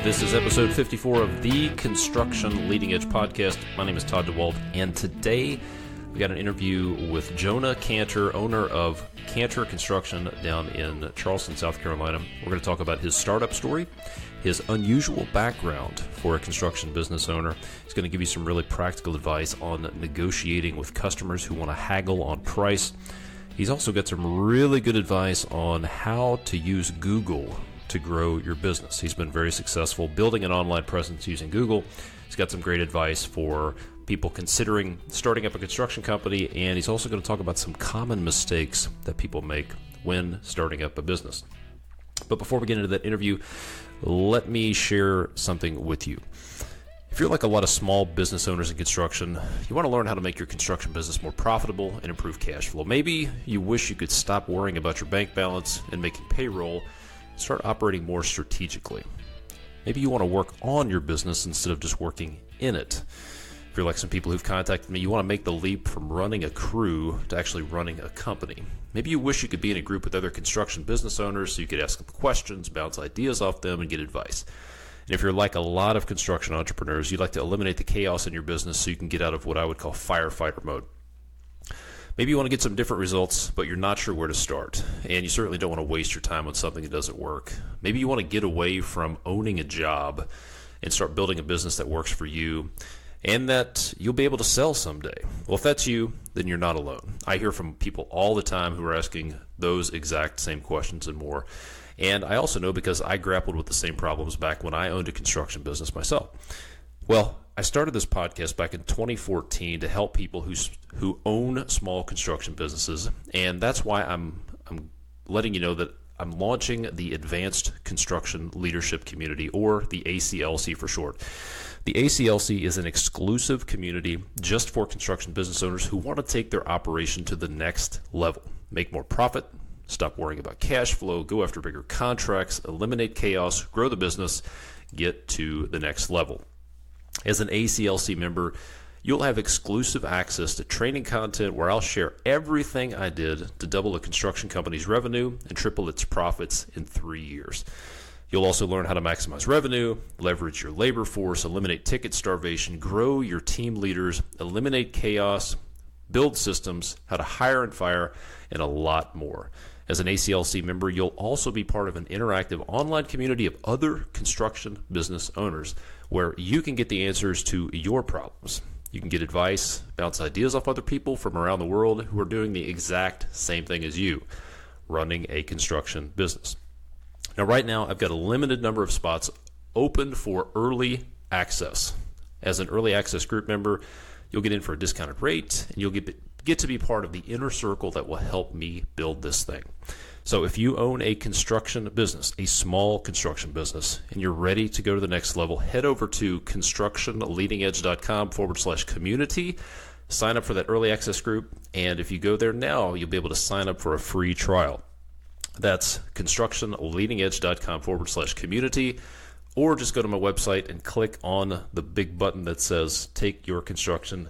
This is episode 54 of the Construction Leading Edge podcast. My name is Todd DeWalt, and today we got an interview with Jonah Canter, owner of Canter Construction down in Charleston, South Carolina. We're going to talk about his startup story, his unusual background for a construction business owner. He's going to give you some really practical advice on negotiating with customers who want to haggle on price. He's also got some really good advice on how to use Google to grow your business. He's been very successful building an online presence using Google. He's got some great advice for people considering starting up a construction company, and he's also going to talk about some common mistakes that people make when starting up a business. But before we get into that interview, let me share something with you. If you're like a lot of small business owners in construction, you want to learn how to make your construction business more profitable and improve cash flow. Maybe you wish you could stop worrying about your bank balance and making payroll, start operating more strategically. Maybe you want to work on your business instead of just working in it. If you're like some people who've contacted me, you want to make the leap from running a crew to actually running a company. Maybe you wish you could be in a group with other construction business owners so you could ask them questions, bounce ideas off them, and get advice. And if you're like a lot of construction entrepreneurs, you'd like to eliminate the chaos in your business so you can get out of what I would call firefighter mode. Maybe you want to get some different results, but you're not sure where to start, and you certainly don't want to waste your time on something that doesn't work. Maybe you want to get away from owning a job and start building a business that works for you and that you'll be able to sell someday. Well, if that's you, then you're not alone. I hear from people all the time who are asking those exact same questions and more, and I also know because I grappled with the same problems back when I owned a construction business myself. Well, I started this podcast back in 2014 to help people who own small construction businesses, and that's why I'm letting you know that I'm launching the Advanced Construction Leadership Community, or the ACLC for short. The ACLC is an exclusive community just for construction business owners who want to take their operation to the next level, make more profit, stop worrying about cash flow, go after bigger contracts, eliminate chaos, grow the business, get to the next level. As an ACLC member, you'll have exclusive access to training content where I'll share everything I did to double a construction company's revenue and triple its profits in 3 years. You'll also learn how to maximize revenue, leverage your labor force, eliminate ticket starvation, grow your team leaders, eliminate chaos, build systems, how to hire and fire, and a lot more. As an ACLC member, you'll also be part of an interactive online community of other construction business owners where you can get the answers to your problems. You can get advice, bounce ideas off other people from around the world who are doing the exact same thing as you, running a construction business. Now, right now, I've got a limited number of spots open for early access. As an early access group member, you'll get in for a discounted rate, and you'll get to be part of the inner circle that will help me build this thing. So if you own a construction business, a small construction business, and you're ready to go to the next level, head over to constructionleadingedge.com/community, sign up for that early access group, and if you go there now, you'll be able to sign up for a free trial. That's constructionleadingedge.com/community, or just go to my website and click on the big button that says Take Your Construction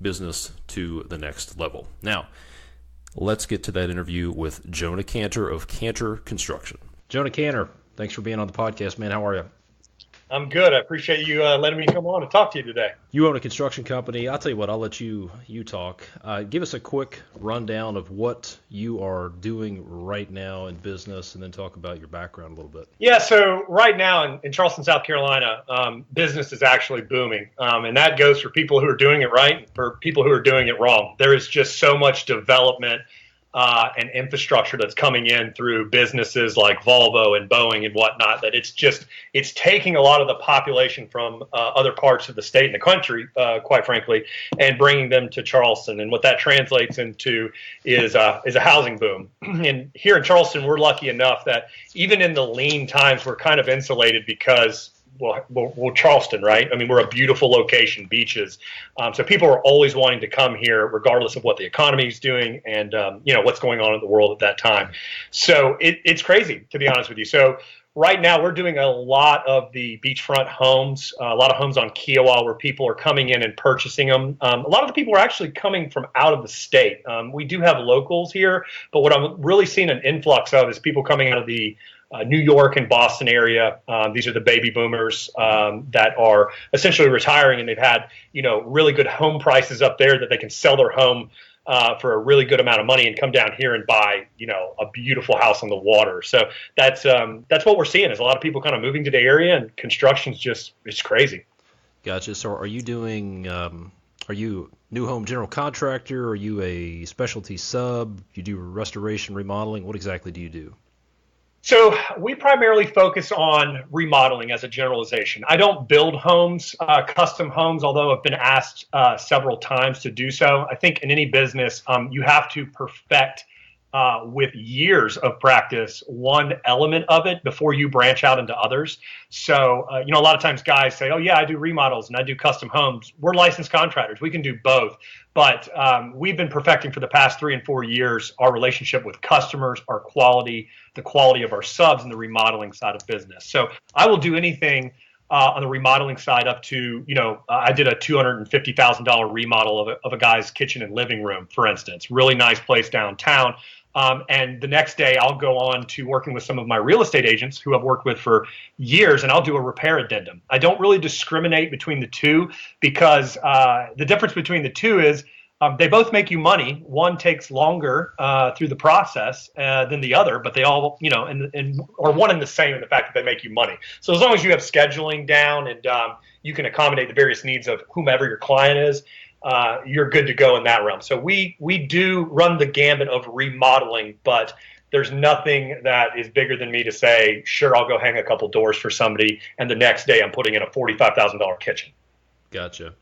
Business to the Next Level. Now, let's get to that interview with Jonah Canter of Canter Construction. Jonah Canter, thanks for being on the podcast, man. How are you? I'm good. I appreciate you letting me come on and talk to you today. You own a construction company. I'll tell you what, I'll let you talk. Give us a quick rundown of what you are doing right now in business, and then talk about your background a little bit. Yeah, so right now in Charleston, South Carolina, business is actually booming. And that goes for people who are doing it right and for people who are doing it wrong. There is just so much development and infrastructure that's coming in through businesses like Volvo and Boeing and whatnot, that it's taking a lot of the population from other parts of the state and the country, quite frankly, and bringing them to Charleston. And what that translates into is a housing boom. And here in Charleston, we're lucky enough that even in the lean times, we're kind of insulated because well, Charleston, right? I mean, we're a beautiful location, beaches. So people are always wanting to come here, regardless of what the economy is doing and, what's going on in the world at that time. So it's crazy, to be honest with you. So right now we're doing a lot of the beachfront homes, a lot of homes on Kiowa where people are coming in and purchasing them. A lot of the people are actually coming from out of the state. We do have locals here, but what I'm really seeing an influx of is people coming out of the New York and Boston area. These are the baby boomers that are essentially retiring, and they've had, really good home prices up there that they can sell their home for a really good amount of money and come down here and buy, a beautiful house on the water. So that's what we're seeing is a lot of people kind of moving to the area, and construction's it's crazy. Gotcha. So are you doing, are you new home general contractor? Are you a specialty sub? You do restoration, remodeling? What exactly do you do? So we primarily focus on remodeling as a generalization. I don't build homes, custom homes, although I've been asked several times to do so. I think in any business, you have to perfect with years of practice one element of it before you branch out into others. So, a lot of times guys say, oh, yeah, I do remodels and I do custom homes. We're licensed contractors. We can do both. But we've been perfecting for the past 3 and 4 years our relationship with customers, our quality, the quality of our subs, and the remodeling side of business. So I will do anything on the remodeling side up to, I did a $250,000 remodel of a guy's kitchen and living room, for instance. Really nice place downtown. And the next day I'll go on to working with some of my real estate agents who I've worked with for years, and I'll do a repair addendum. I don't really discriminate between the two because the difference between the two is they both make you money. One takes longer through the process than the other, but they all, and are one and the same in the fact that they make you money. So as long as you have scheduling down and you can accommodate the various needs of whomever your client is, you're good to go in that realm. So we do run the gambit of remodeling, but there's nothing that is bigger than me to say, sure, I'll go hang a couple doors for somebody, and the next day I'm putting in a $45,000 kitchen. Gotcha.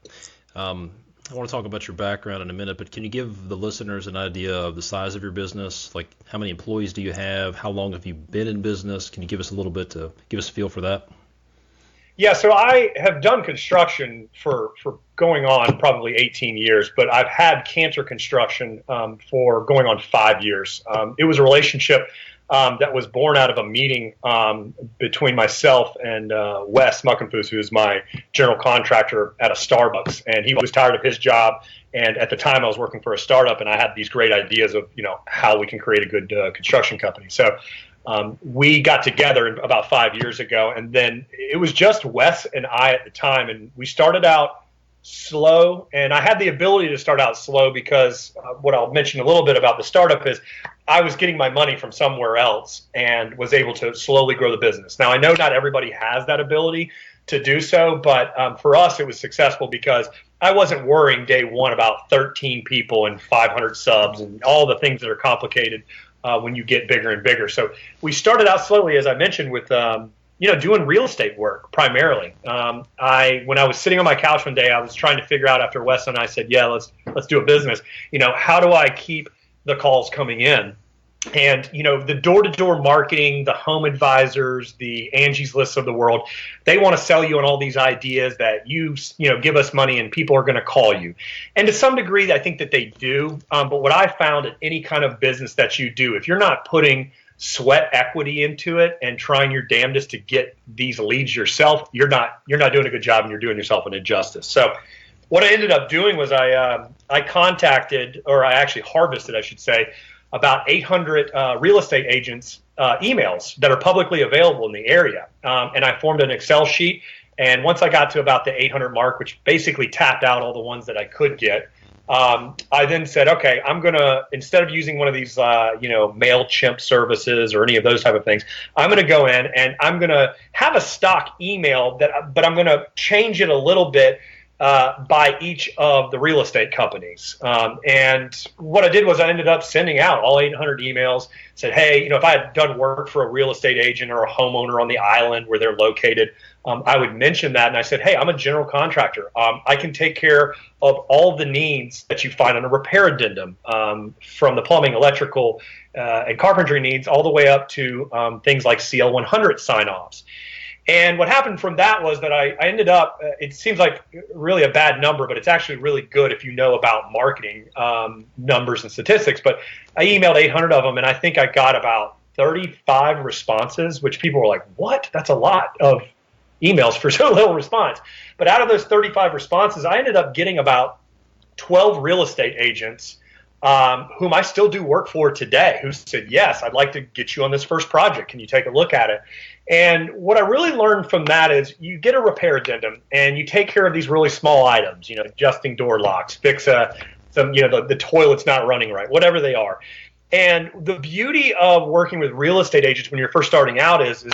I want to talk about your background in a minute, but can you give the listeners an idea of the size of your business? Like, how many employees do you have? How long have you been in business? Can you give us a little bit to give us a feel for that? Yeah, so I have done construction for going on probably 18 years, but I've had Canter Construction for going on 5 years. It was a relationship that was born out of a meeting between myself and Wes Muckenfuss, who is my general contractor at a Starbucks. And he was tired of his job. And at the time I was working for a startup, and I had these great ideas of, how we can create a good construction company. So we got together about 5 years ago, and then it was just Wes and I at the time. And we started out slow, and I had the ability to start out slow because what I'll mention a little bit about the startup is I was getting my money from somewhere else and was able to slowly grow the business. Now, I know not everybody has that ability to do so, but for us, it was successful because I wasn't worrying day one about 13 people and 500 subs and all the things that are complicated when you get bigger and bigger. So we started out slowly, as I mentioned, with doing real estate work primarily. When I was sitting on my couch one day, I was trying to figure out after Wes and I said, yeah, let's do a business. How do I keep the calls coming in? And, the door-to-door marketing, the home advisors, the Angie's Lists of the world, they want to sell you on all these ideas that you give us money and people are going to call you. And to some degree, I think that they do. But what I found in any kind of business that you do, if you're not putting sweat equity into it and trying your damnedest to get these leads yourself, you're not doing a good job, and you're doing yourself an injustice. So what I ended up doing was I contacted, or I actually harvested, I should say, about 800 real estate agents' emails that are publicly available in the area. And I formed an Excel sheet. And once I got to about the 800 mark, which basically tapped out all the ones that I could get, I then said, okay, I'm going to, instead of using one of these, MailChimp services or any of those type of things, I'm going to go in and I'm going to have a stock email but I'm going to change it a little bit by each of the real estate companies. And what I did was I ended up sending out all 800 emails, said, hey, if I had done work for a real estate agent or a homeowner on the island where they're located, I would mention that. And I said, hey, I'm a general contractor. I can take care of all the needs that you find on a repair addendum, from the plumbing, electrical, and carpentry needs all the way up to things like CL 100 sign-offs. And what happened from that was that I ended up, it seems like really a bad number, but it's actually really good if you know about marketing numbers and statistics. But I emailed 800 of them, and I think I got about 35 responses, which people were like, what? That's a lot of emails for so little response. But out of those 35 responses, I ended up getting about 12 real estate agents whom I still do work for today, who said, yes, I'd like to get you on this first project. Can you take a look at it? And what I really learned from that is you get a repair addendum and you take care of these really small items, adjusting door locks, fix the toilet's not running right, whatever they are. And the beauty of working with real estate agents when you're first starting out is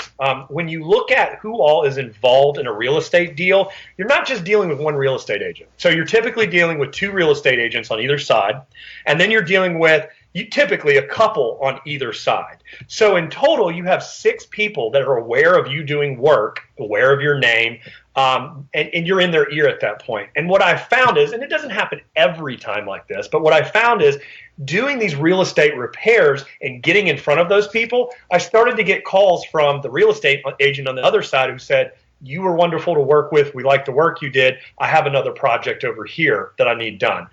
when you look at who all is involved in a real estate deal, you're not just dealing with one real estate agent. So you're typically dealing with 2 real estate agents on either side, and then you're dealing with typically a couple on either side. So in total, you have 6 people that are aware of you doing work, aware of your name, and you're in their ear at that point. And what I found is, and it doesn't happen every time like this, but what I found is doing these real estate repairs and getting in front of those people, I started to get calls from the real estate agent on the other side who said, you were wonderful to work with. We like the work you did. I have another project over here that I need done.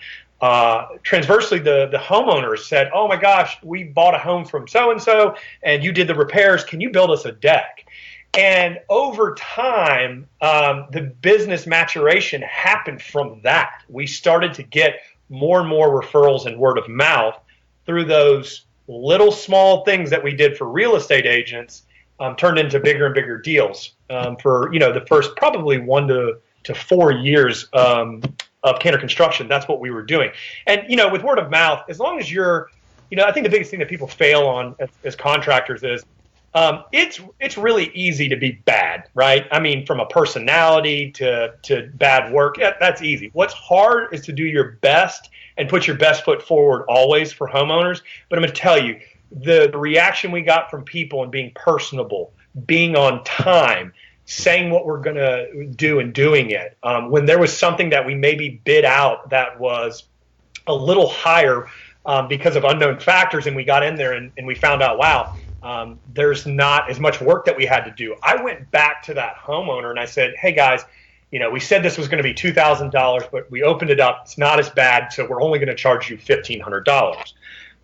Transversely, the homeowners said, oh my gosh, we bought a home from so-and-so and you did the repairs. Can you build us a deck? And over time, the business maturation happened from that. We started to get more and more referrals and word of mouth through those little small things that we did for real estate agents, turned into bigger and bigger deals for the first probably 1 to 4 years of Canter Construction. That's what we were doing. And with word of mouth, as long as you're, I think the biggest thing that people fail on as contractors is it's really easy to be bad, right? I mean, from a personality to bad work, that's easy. What's hard is to do your best and put your best foot forward always for homeowners. But I'm going to tell you, the reaction we got from people and being personable, being on time, saying what we're going to do and doing it, when there was something that we maybe bid out that was a little higher because of unknown factors, and we got in there and we found out, wow, there's not as much work that we had to do. I went back to that homeowner and I said, hey guys, we said this was going to be $2,000, but we opened it up. It's not as bad, so we're only going to charge you $1,500.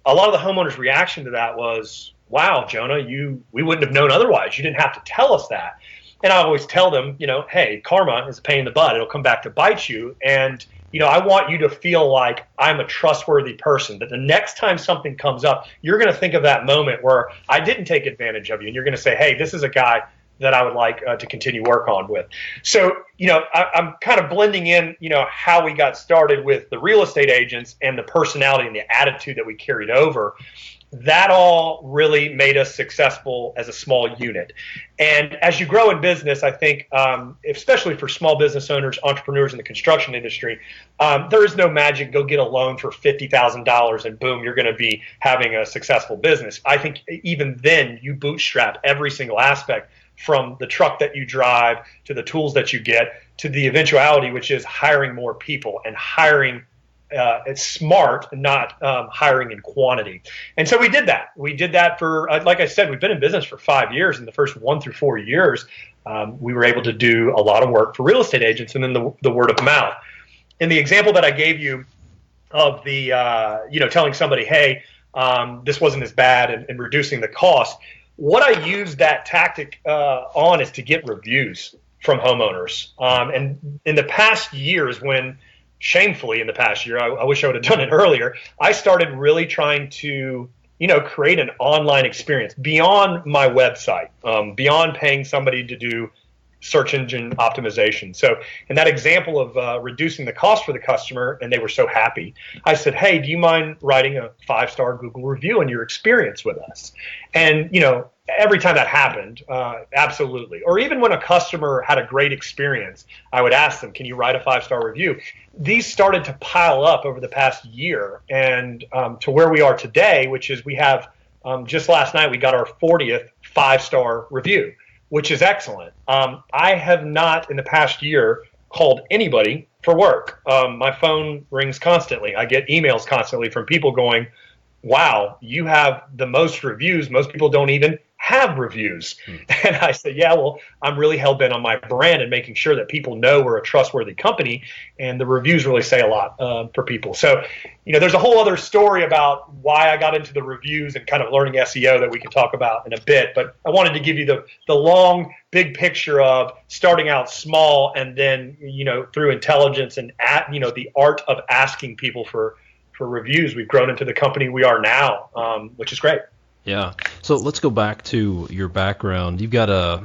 A lot of the homeowners' reaction to that was, wow, Jonah, we wouldn't have known otherwise. You didn't have to tell us that. And I always tell them, hey, karma is a pain in the butt. It'll come back to bite you. And I want you to feel like I'm a trustworthy person, that the next time something comes up, you're going to think of that moment where I didn't take advantage of you. And you're going to say, hey, this is a guy that I would like to continue work on with. So, I'm kind of blending in, how we got started with the real estate agents and the personality and the attitude that we carried over. That all really made us successful as a small unit. And as you grow in business, I think, especially for small business owners, entrepreneurs in the construction industry, there is no magic. Go get a loan for $50,000 and boom, you're going to be having a successful business. I think even then you bootstrap every single aspect, from the truck that you drive to the tools that you get to the eventuality, which is hiring more people and hiring it's smart, not hiring in quantity. And so we did that. We did that for, like I said, we've been in business for 5 years. In the first 1 through 4 years, we were able to do a lot of work for real estate agents, and then the word of mouth. In the example that I gave you of the, telling somebody, hey, this wasn't as bad, and reducing the cost, what I use that tactic on is to get reviews from homeowners. And in the past years, when shamefully in the past year, I wish I would have done it earlier, I started really trying to, create an online experience beyond my website, beyond paying somebody to do search engine optimization. So in that example of reducing the cost for the customer, and they were so happy, I said, hey, do you mind writing a 5-star Google review on your experience with us? And, every time that happened, absolutely. Or even when a customer had a great experience, I would ask them, can you write a 5-star review? These started to pile up over the past year, and to where we are today, which is we have, just last night, we got our 40th 5-star review, which is excellent. I have not in the past year called anybody for work. My phone rings constantly. I get emails constantly from people going, wow, you have the most reviews. Most people don't even have reviews. And I said, yeah, well, I'm really hell-bent on my brand and making sure that people know we're a trustworthy company, and the reviews really say a lot for people. So, there's a whole other story about why I got into the reviews and kind of learning SEO that we can talk about in a bit, but I wanted to give you the long, big picture of starting out small and then, through intelligence and the art of asking people for reviews, we've grown into the company we are now, which is great. Yeah. So let's go back to your background. You've got I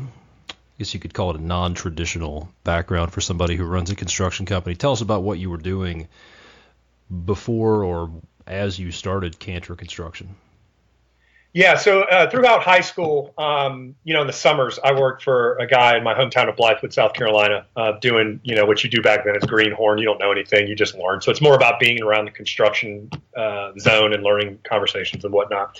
guess you could call it a non-traditional background for somebody who runs a construction company. Tell us about what you were doing before or as you started Canter Construction. Yeah, so throughout high school, in the summers, I worked for a guy in my hometown of Blythewood, South Carolina, doing, what you do back then is greenhorn. You don't know anything, you just learn. So it's more about being around the construction zone and learning conversations and whatnot.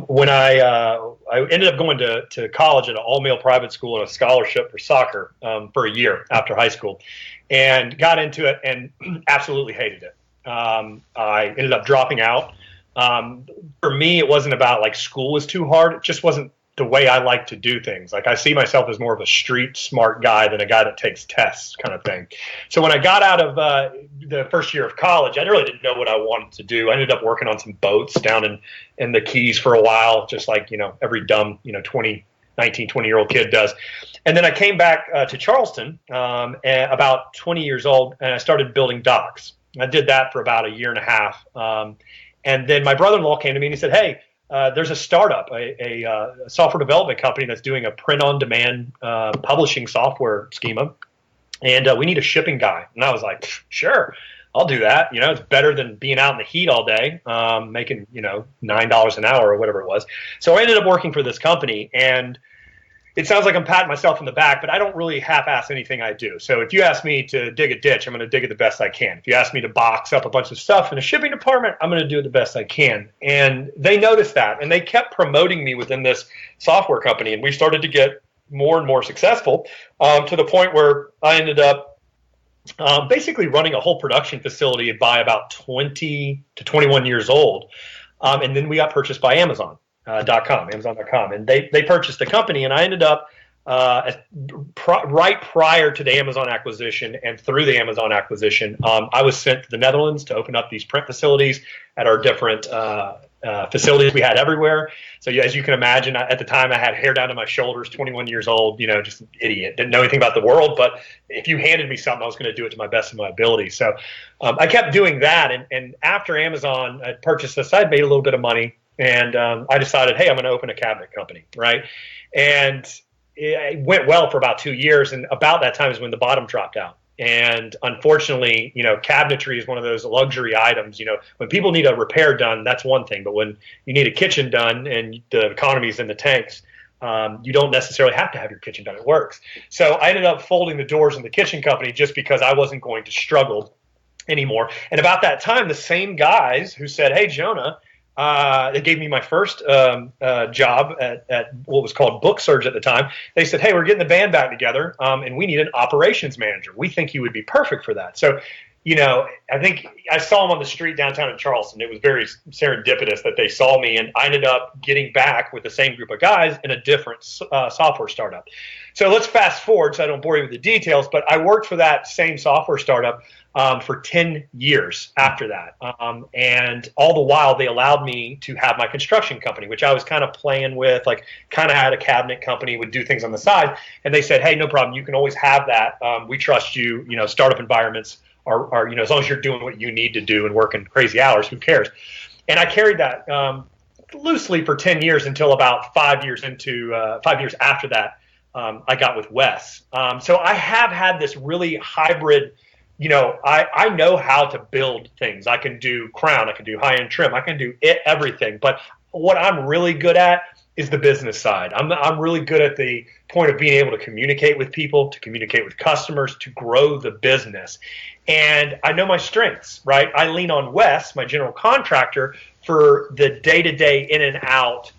When I ended up going to college at an all-male private school and a scholarship for soccer for a year after high school, and got into it and absolutely hated it. I ended up dropping out. For me, it wasn't about like school was too hard. It just wasn't the way I like to do things. Like I see myself as more of a street smart guy than a guy that takes tests kind of thing. So when I got out of the first year of college, I really didn't know what I wanted to do. I ended up working on some boats down in the Keys for a while, just like, every dumb, 20-year-old kid does. And then I came back to Charleston about 20 years old, and I started building docks. I did that for about a year and a half. And then my brother-in-law came to me and he said, hey, there's a startup, a software development company that's doing a print-on-demand publishing software schema, and we need a shipping guy. And I was like, sure, I'll do that. It's better than being out in the heat all day, making, $9 an hour or whatever it was. So I ended up working for this company, and it sounds like I'm patting myself in the back, but I don't really half-ass anything I do. So if you ask me to dig a ditch, I'm going to dig it the best I can. If you ask me to box up a bunch of stuff in a shipping department, I'm going to do it the best I can. And they noticed that, and they kept promoting me within this software company, and we started to get more and more successful to the point where I ended up basically running a whole production facility by about 20 to 21 years old. And then we got purchased by Amazon. Amazon.com, and they purchased the company, and I ended up right prior to the Amazon acquisition and through the Amazon acquisition, I was sent to the Netherlands to open up these print facilities at our different facilities we had everywhere. So as you can imagine, at the time I had hair down to my shoulders, 21 years old, just an idiot, didn't know anything about the world, but if you handed me something, I was going to do it to my best of my ability. So I kept doing that, and after Amazon had purchased us, I'd made a little bit of money. And I decided, hey, I'm going to open a cabinet company, right? And it went well for about 2 years, and about that time is when the bottom dropped out. And unfortunately, cabinetry is one of those luxury items. When people need a repair done, that's one thing. But when you need a kitchen done and the economy's in the tanks, you don't necessarily have to have your kitchen done. It works. So I ended up folding the doors in the kitchen company just because I wasn't going to struggle anymore. And about that time, the same guys who said, hey, Jonah, they gave me my first job at what was called Book Surge at the time. They said, hey, we're getting the band back together, and we need an operations manager. We think you would be perfect for that. So, I think I saw them on the street downtown in Charleston. It was very serendipitous that they saw me, and I ended up getting back with the same group of guys in a different software startup. So let's fast forward so I don't bore you with the details, but I worked for that same software startup for 10 years after that. And all the while, they allowed me to have my construction company, which I was kind of playing with, like kind of had a cabinet company, would do things on the side. And they said, hey, no problem. You can always have that. We trust you. Startup environments are as long as you're doing what you need to do and working crazy hours, who cares? And I carried that loosely for 10 years until about 5 years after that, I got with Wes. So I have had this really hybrid. I know how to build things. I can do crown, I can do high-end trim, I can do everything. But what I'm really good at is the business side. I'm really good at the point of being able to communicate with people, to communicate with customers, to grow the business. And I know my strengths, right? I lean on Wes, my general contractor, for the day-to-day in and out,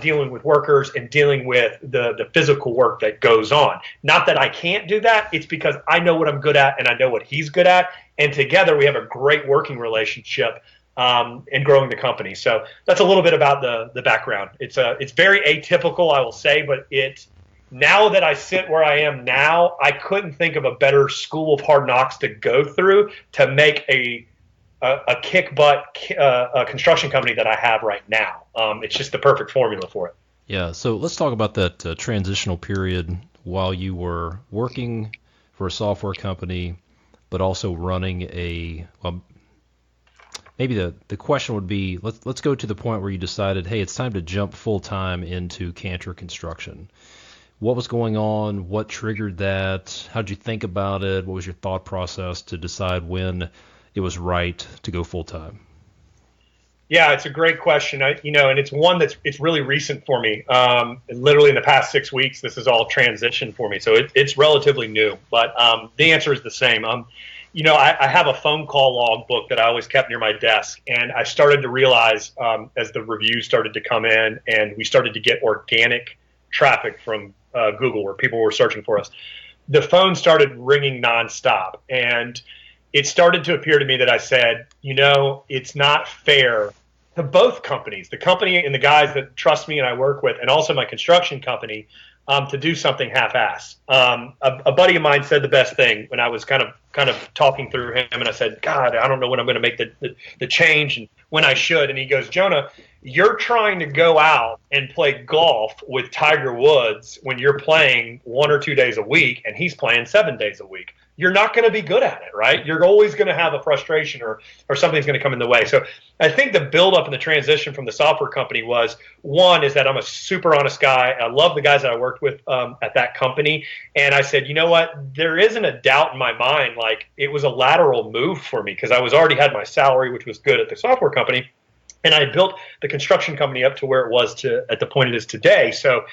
dealing with workers and dealing with the physical work that goes on. Not that I can't do that. It's because I know what I'm good at and I know what he's good at. And together we have a great working relationship. and growing the company. So that's a little bit about the background. It's very atypical, I will say, but now that I sit where I am now, I couldn't think of a better school of hard knocks to go through to make a kick butt construction company that I have right now. It's just the perfect formula for it. Yeah. So let's talk about that transitional period while you were working for a software company, but also running maybe the question would be, let's go to the point where you decided, hey, it's time to jump full time into Canter Construction. What was going on? What triggered that? How did you think about it? What was your thought process to decide when it was right to go full time? Yeah, it's a great question. And it's one it's really recent for me. Literally in the past 6 weeks, this is all transitioned for me. So it's relatively new, but the answer is the same. I have a phone call log book that I always kept near my desk, and I started to realize as the reviews started to come in and we started to get organic traffic from Google where people were searching for us, the phone started ringing nonstop. And it started to appear to me that I said, it's not fair to both companies, the company and the guys that trust me and I work with, and also my construction company, to do something half-ass. A buddy of mine said the best thing when I was kind of talking through him, and I said, God, I don't know when I'm going to make the change and when I should. And he goes, Jonah, you're trying to go out and play golf with Tiger Woods when you're playing 1 or 2 days a week and he's playing 7 days a week. You're not going to be good at it, right? You're always going to have a frustration or something's going to come in the way. So I think the buildup and the transition from the software company was, one, is that I'm a super honest guy. I love the guys that I worked with at that company. And I said, you know what? There isn't a doubt in my mind. Like, it was a lateral move for me because I was already had my salary, which was good at the software company. And I built the construction company up to where it was at the point it is today. So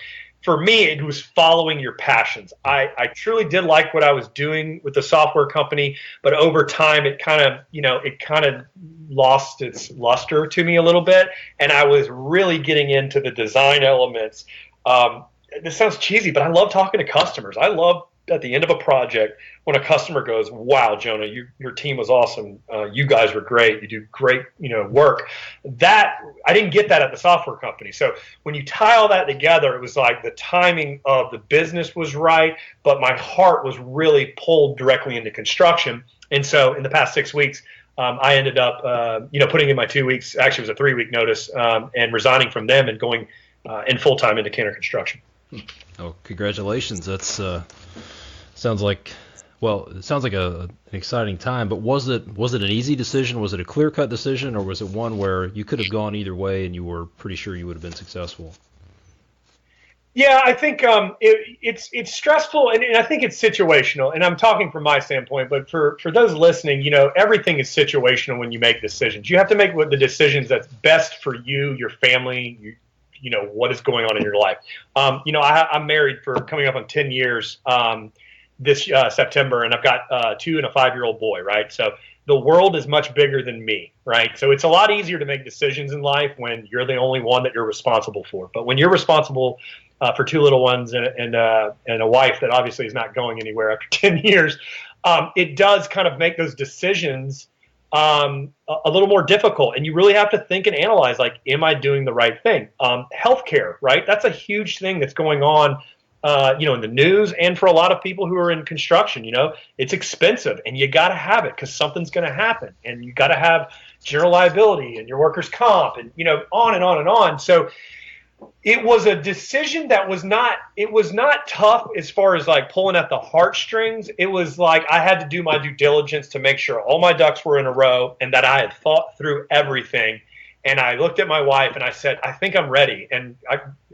for me, it was following your passions. I truly did like what I was doing with the software company, but over time, it kind of lost its luster to me a little bit, and I was really getting into the design elements. This sounds cheesy, but I love talking to customers. I love at the end of a project when a customer goes, wow, Jonah, your team was awesome. You guys were great. You do great, work. That I didn't get that at the software company. So when you tie all that together, it was like the timing of the business was right, but my heart was really pulled directly into construction. And so in the past 6 weeks, I ended up, putting in my 2 weeks, actually it was a 3-week notice, and resigning from them and going in full time into Canter Construction. Oh, congratulations. That's sounds like an exciting time, but was it an easy decision? Was it a clear-cut decision, or was it one where you could have gone either way and you were pretty sure you would have been successful? Yeah, I think it's stressful, and I think it's situational. And I'm talking from my standpoint, but for those listening, everything is situational when you make decisions. You have to make the decisions that's best for you, your family, what is going on in your life. I'm married for coming up on 10 years this September, and I've got a 2 and a 5-year-old boy, right? So the world is much bigger than me, right? So it's a lot easier to make decisions in life when you're the only one that you're responsible for. But when you're responsible for 2 little ones and a wife that obviously is not going anywhere after 10 years, it does kind of make those decisions a little more difficult. And you really have to think and analyze, like, am I doing the right thing? Healthcare, right? That's a huge thing that's going on, in the news, and for a lot of people who are in construction, it's expensive and you got to have it because something's going to happen, and you got to have general liability and your workers' comp and, on and on and on. So it was a decision that was not tough as far as like pulling at the heartstrings. It was like I had to do my due diligence to make sure all my ducks were in a row and that I had thought through everything. And I looked at my wife and I said, I think I'm ready. And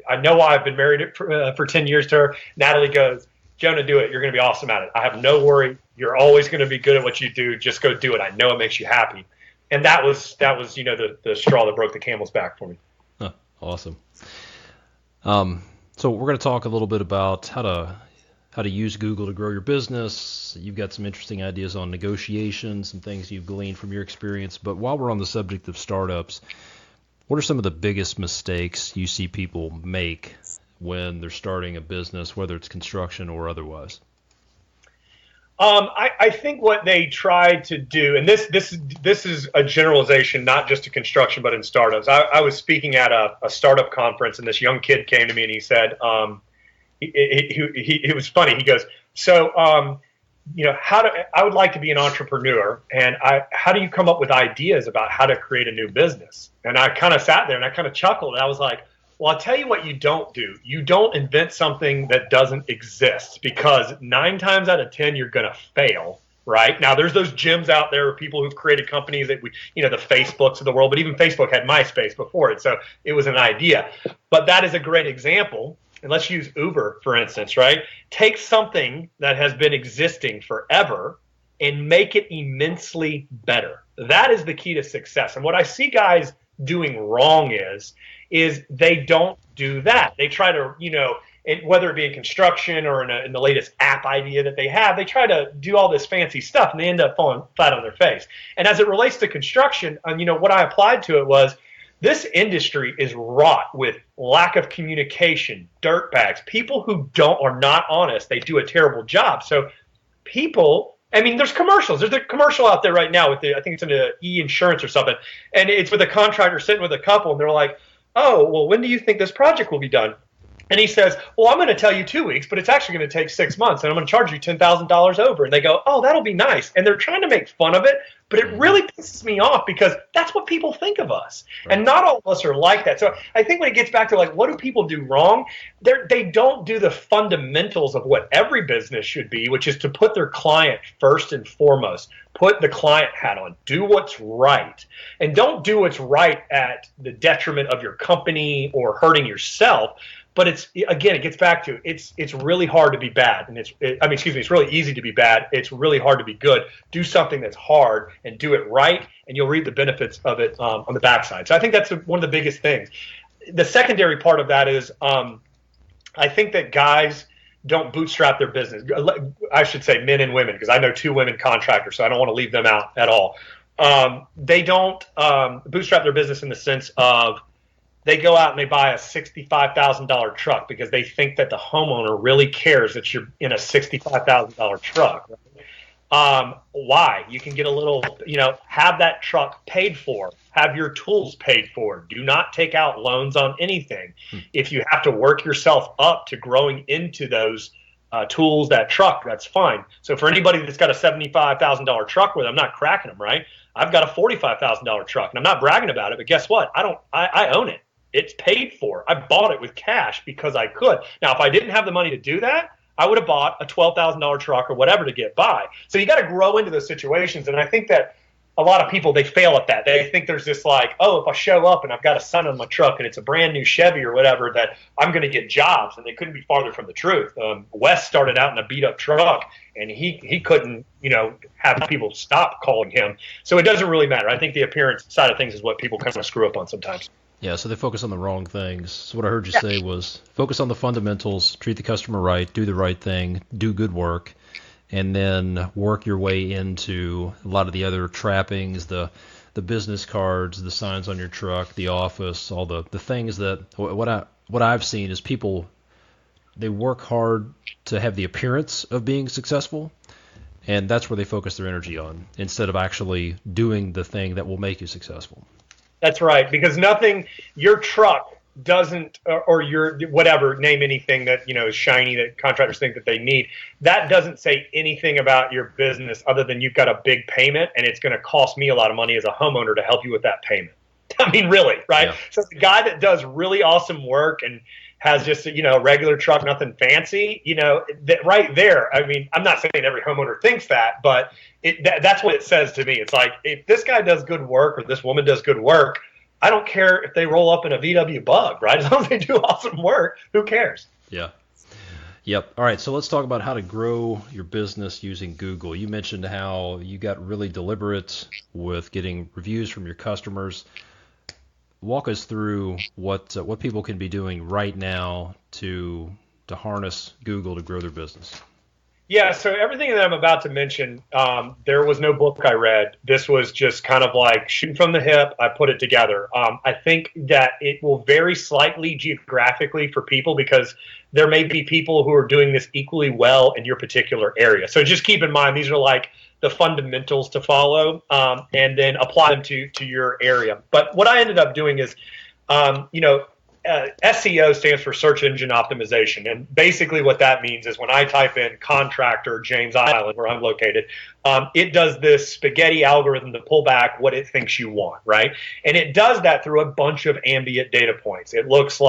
I know why I've been married for 10 years to her. Natalie goes, Jonah, do it. You're going to be awesome at it. I have no worry. You're always going to be good at what you do. Just go do it. I know it makes you happy. And that was the straw that broke the camel's back for me. Huh, awesome. So we're going to talk a little bit about how to use Google to grow your business. You've got some interesting ideas on negotiations, some things you've gleaned from your experience. But while we're on the subject of startups, what are some of the biggest mistakes you see people make when they're starting a business, whether it's construction or otherwise? I think what they try to do, and this is a generalization, not just to construction, but in startups. I was speaking at a startup conference, and this young kid came to me and he said, it was funny. He goes, so, I would like to be an entrepreneur, and how do you come up with ideas about how to create a new business? And I kind of sat there and I kind of chuckled. And I was like, well, I'll tell you what you don't do. You don't invent something that doesn't exist, because 9 times out of 10, you're going to fail, right? Now, there's those gems out there of people who've created companies that the Facebooks of the world, but even Facebook had MySpace before it. So it was an idea. But that is a great example. And let's use Uber, for instance, right? Take something that has been existing forever and make it immensely better. That is the key to success. And what I see guys doing wrong is they don't do that. They try to, whether it be in construction or in the latest app idea that they have, they try to do all this fancy stuff and they end up falling flat on their face. And as it relates to construction, what I applied to it was, this industry is wrought with lack of communication, dirtbags, people who are not honest. They do a terrible job. So there's commercials. There's a commercial out there right now with I think it's in an e-insurance or something. And it's with a contractor sitting with a couple, and they're like, oh, well, when do you think this project will be done? And he says, well, I'm going to tell you 2 weeks, but it's actually going to take 6 months, and I'm going to charge you $10,000 over. And they go, oh, that'll be nice. And they're trying to make fun of it, but it really pisses me off because that's what people think of us. Right. And not all of us are like that. So I think when it gets back to what do people do wrong? They don't do the fundamentals of what every business should be, which is to put their client first and foremost. Put the client hat on. Do what's right. And don't do what's right at the detriment of your company or hurting yourself. But it gets back to it's really hard to be bad, and it's really easy to be bad. It's really hard to be good. Do something that's hard and do it right, and you'll reap the benefits of it on the backside. So I think that's one of the biggest things. The secondary part of that is I think that guys don't bootstrap their business. I should say men and women, because I know 2 women contractors, so I don't want to leave them out at all. They don't bootstrap their business in the sense of they go out and they buy a $65,000 truck because they think that the homeowner really cares that you're in a $65,000 truck. Why? You can get a little, have that truck paid for, have your tools paid for. Do not take out loans on anything. If you have to work yourself up to growing into those tools, that truck, that's fine. So for anybody that's got a $75,000 truck with, I'm not cracking them, right? I've got a $45,000 truck, and I'm not bragging about it, but guess what? I own it. It's paid for. I bought it with cash because I could. Now, if I didn't have the money to do that, I would have bought a $12,000 truck or whatever to get by. So you got to grow into those situations. And I think that a lot of people, they fail at that. They think there's this if I show up and I've got a son on my truck and it's a brand new Chevy or whatever, that I'm going to get jobs. And they couldn't be farther from the truth. Wes started out in a beat up truck, and he couldn't, have people stop calling him. So it doesn't really matter. I think the appearance side of things is what people kind of screw up on sometimes. Yeah, so they focus on the wrong things. So what I heard you say was focus on the fundamentals, treat the customer right, do the right thing, do good work, and then work your way into a lot of the other trappings, the business cards, the signs on your truck, the office, all the things that what I've seen is people, they work hard to have the appearance of being successful, and that's where they focus their energy on instead of actually doing the thing that will make you successful. That's right, because your truck doesn't, or your whatever, name anything that is shiny that contractors think that they need. That doesn't say anything about your business other than you've got a big payment, and it's going to cost me a lot of money as a homeowner to help you with that payment. I mean, really, right? Yeah. So the guy that does really awesome work and has just a regular truck, nothing fancy, that right there. I mean, I'm not saying every homeowner thinks that, but that's what it says to me. It's like, if this guy does good work or this woman does good work, I don't care if they roll up in a VW Bug, right? As long as they do awesome work, who cares? Yeah. Yep. All right. So let's talk about how to grow your business using Google. You mentioned how you got really deliberate with getting reviews from your customers. Walk us through what people can be doing right now to harness Google to grow their business. Yeah, so everything that I'm about to mention, there was no book I read. This was just kind of like shooting from the hip. I put it together. I think that it will vary slightly geographically for people because there may be people who are doing this equally well in your particular area. So just keep in mind, these are like the fundamentals to follow, and then apply them to your area. But what I ended up doing is, SEO stands for search engine optimization. And basically what that means is when I type in contractor James Island, where I'm located, it does this spaghetti algorithm to pull back what it thinks you want, right? And it does that through a bunch of ambient data points. It looks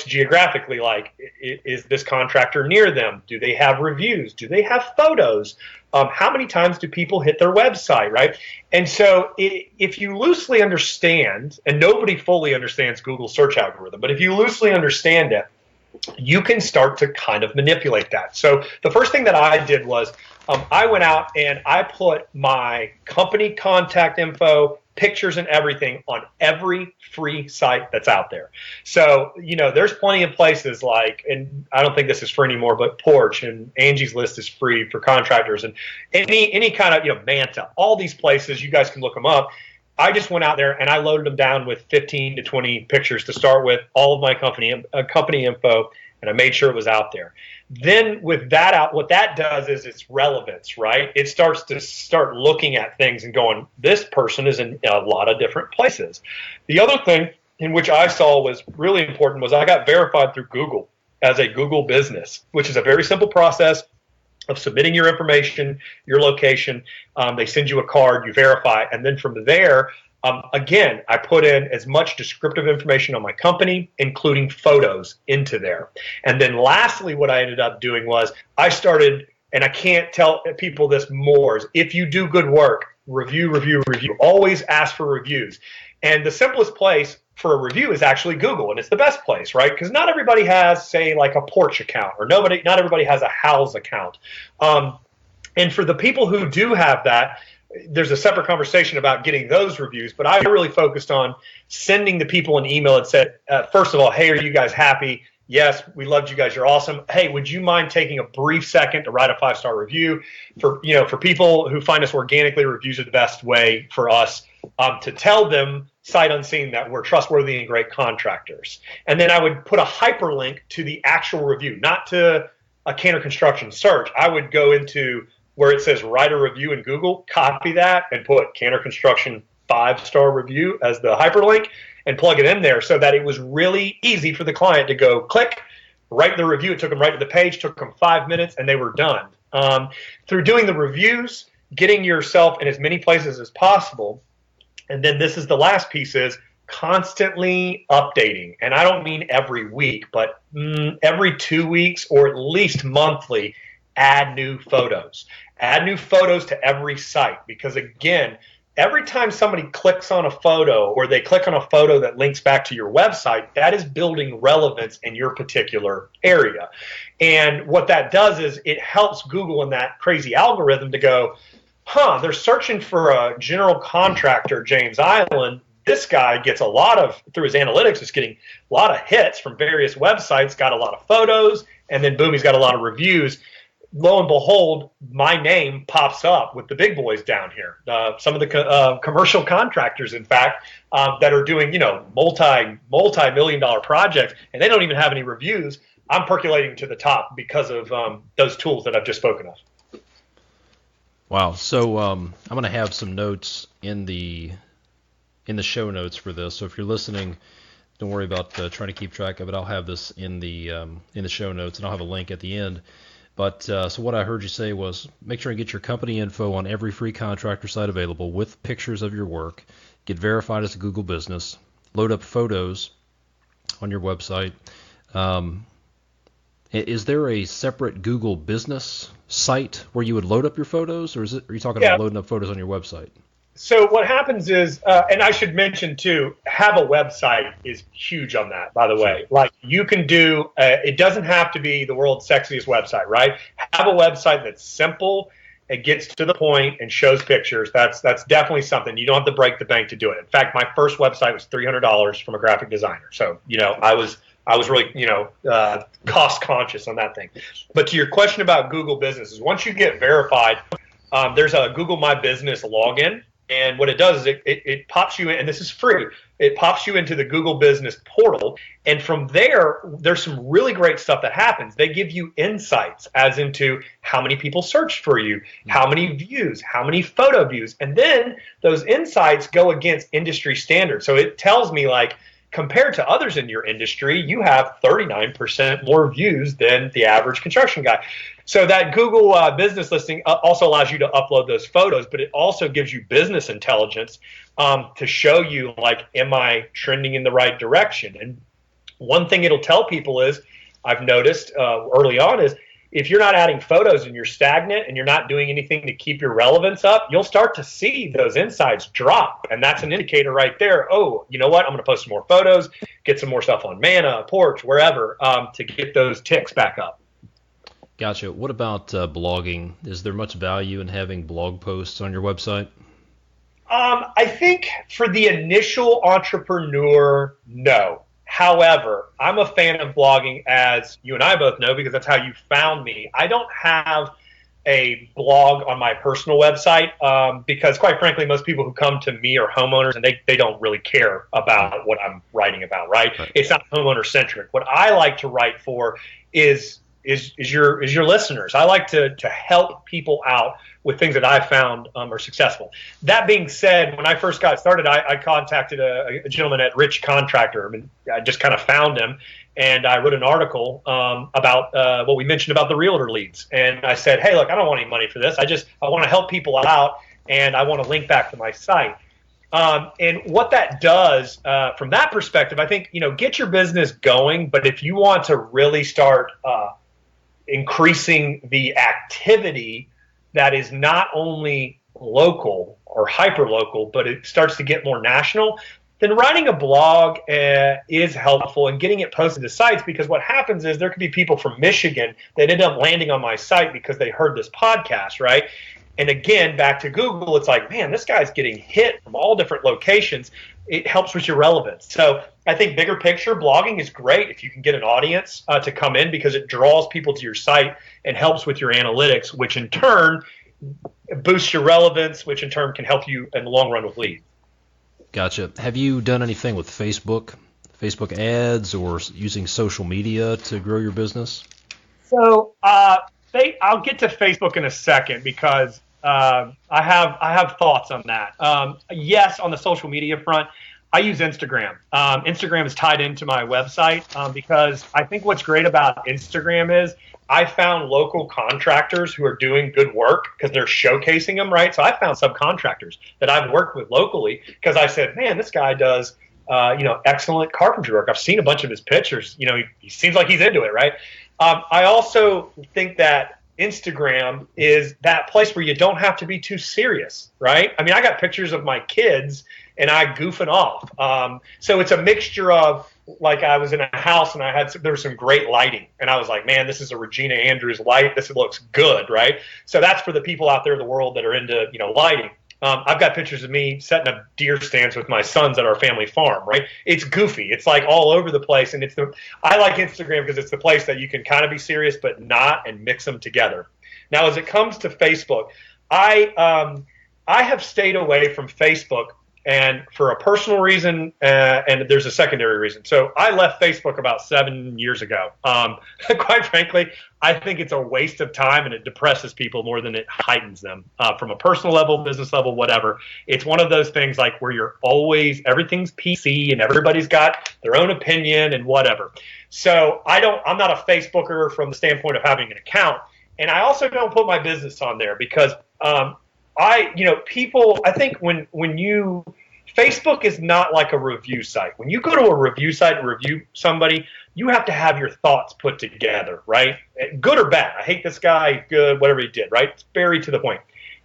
geographically like, is this contractor near them? Do they have reviews? Do they have photos? How many times do people hit their website, right? And so if you loosely understand, and nobody fully understands Google search algorithm, but if you loosely understand it, you can start to kind of manipulate that. So the first thing that I did was I went out and I put my company contact info, pictures and everything on every free site that's out there. So, there's plenty of places like, and I don't think this is free anymore, but Porch and Angie's List is free for contractors, and any kind of, Manta, all these places, you guys can look them up. I just went out there and I loaded them down with 15 to 20 pictures to start with, all of my company info, and I made sure it was out there. Then with that out, what that does is it's relevance, right? It starts to looking at things and going, this person is in a lot of different places. The other thing in which I saw was really important was I got verified through Google as a Google business, which is a very simple process of submitting your information, your location. They send you a card, you verify, and then from there, again, I put in as much descriptive information on my company, including photos, into there. And then lastly, what I ended up doing was I started, and I can't tell people this more, is if you do good work, review. Always ask for reviews. And the simplest place for a review is actually Google, and it's the best place, right? Because not everybody has, say, like a Porch account, or not everybody has a House account. And for the people who do have that, there's a separate conversation about getting those reviews, but I really focused on sending the people an email that said, first of all, hey, are you guys happy? Yes, we loved you guys. You're awesome. Hey, would you mind taking a brief second to write a 5-star review? For people who find us organically, reviews are the best way for us to tell them sight unseen that we're trustworthy and great contractors. And then I would put a hyperlink to the actual review, not to a Canter Construction search. I would go into where it says write a review in Google, copy that and put Canter Construction 5-star review as the hyperlink and plug it in there so that it was really easy for the client to go click, write the review. It took them right to the page, took them 5 minutes, and they were done. Through doing the reviews, getting yourself in as many places as possible, and then this is the last piece, is constantly updating. And I don't mean every week, but every 2 weeks or at least monthly, add new photos. Add new photos to every site, because again, every time somebody clicks on a photo or they click on a photo that links back to your website, that is building relevance in your particular area. And what that does is it helps Google in that crazy algorithm to go, they're searching for a general contractor, James Island. This guy gets through his analytics, is getting a lot of hits from various websites, got a lot of photos, and then boom, he's got a lot of reviews. Lo and behold, my name pops up with the big boys down here. Some of the commercial contractors, in fact, that are doing, multi-million-dollar projects, and they don't even have any reviews. I'm percolating to the top because of those tools that I've just spoken of. Wow. So I'm going to have some notes in the show notes for this. So if you're listening, don't worry about trying to keep track of it. I'll have this in the show notes, and I'll have a link at the end. But so what I heard you say was make sure and get your company info on every free contractor site available with pictures of your work. Get verified as a Google business. Load up photos on your website. Is there a separate Google business site where you would load up your photos, or are you talking about loading up photos on your website? So what happens is, and I should mention too, have a website is huge on that, by the way. Like you can do, it doesn't have to be the world's sexiest website, right? Have a website that's simple, it gets to the point and shows pictures. That's definitely something. You don't have to break the bank to do it. In fact, my first website was $300 from a graphic designer. So, I was I was really, cost conscious on that thing. But to your question about Google businesses, once you get verified, there's a Google My Business login. And what it does is it pops you in, and this is free. It pops you into the Google Business portal. And from there, there's some really great stuff that happens. They give you insights as into how many people searched for you, how many views, how many photo views. And then those insights go against industry standards. So it tells me, like, compared to others in your industry, you have 39% more views than the average construction guy. So that Google business listing also allows you to upload those photos, but it also gives you business intelligence to show you, like, am I trending in the right direction? And one thing it'll tell people is, I've noticed early on, is if you're not adding photos and you're stagnant and you're not doing anything to keep your relevance up, you'll start to see those insights drop. And that's an indicator right there. Oh, you know what? I'm going to post some more photos, get some more stuff on Mana, Porch, wherever, to get those ticks back up. Gotcha. What about blogging? Is there much value in having blog posts on your website? I think for the initial entrepreneur, no. However, I'm a fan of blogging, as you and I both know, because that's how you found me. I don't have a blog on my personal website because, quite frankly, most people who come to me are homeowners, and they don't really care about what I'm writing about, right? It's not homeowner-centric. What I like to write for is your listeners. I like to help people out with things that I've found are successful. That being said, when I first got started, I contacted a gentleman at Rich Contractor. I mean, I just kind of found him, and I wrote an article about what we mentioned about the realtor leads. And I said, hey, look, I don't want any money for this. I want to help people out, and I want to link back to my site. And what that does from that perspective, I think, get your business going. But if you want to really start increasing the activity that is not only local or hyper local, but it starts to get more national, then writing a blog is helpful, and getting it posted to sites, because what happens is there could be people from Michigan that end up landing on my site because they heard this podcast, right? And again, back to Google, it's like, man, this guy's getting hit from all different locations. It helps with your relevance. So I think bigger picture, blogging is great if you can get an audience to come in, because it draws people to your site and helps with your analytics, which in turn boosts your relevance, which in turn can help you in the long run with leads. Gotcha. Have you done anything with Facebook ads, or using social media to grow your business? So I'll get to Facebook in a second, because I have thoughts on that. Yes, on the social media front, I use Instagram. Instagram is tied into my website because I think what's great about Instagram is I found local contractors who are doing good work because they're showcasing them, right? So I found subcontractors that I've worked with locally because I said, man, this guy does excellent carpentry work. I've seen a bunch of his pictures. He seems like he's into it, right? I also think that Instagram is that place where you don't have to be too serious, right? I mean, I got pictures of my kids and I goofing off. So it's a mixture of, like, I was in a house and there was some great lighting, and I was like, man, this is a Regina Andrews light. This looks good, right? So that's for the people out there in the world that are into, lighting. I've got pictures of me setting up deer stands with my sons at our family farm, right? It's goofy. It's like all over the place. And I like Instagram because it's the place that you can kind of be serious, but not, and mix them together. Now, as it comes to Facebook, I have stayed away from Facebook, and for a personal reason, and there's a secondary reason. So I left Facebook about 7 years ago. Quite frankly, I think it's a waste of time, and it depresses people more than it heightens them from a personal level, business level, whatever. It's one of those things like where you're always, everything's PC and everybody's got their own opinion and whatever. So I'm not a Facebooker from the standpoint of having an account. And I also don't put my business on there because people, I think Facebook is not like a review site. When you go to a review site and review somebody, you have to have your thoughts put together, right? Good or bad. I hate this guy, good, whatever he did, right? It's very to the point.